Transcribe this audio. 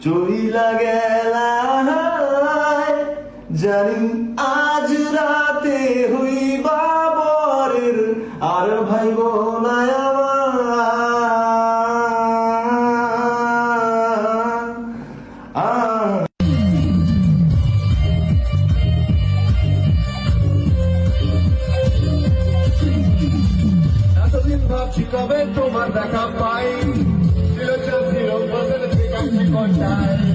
চইলা গেলা জানি আজ রাতে হইবা বরের আর ভাইব না এতদিন ভাবছি কবে তোমার দেখা পাই ছিল বসে ঠিক আছে কোথায়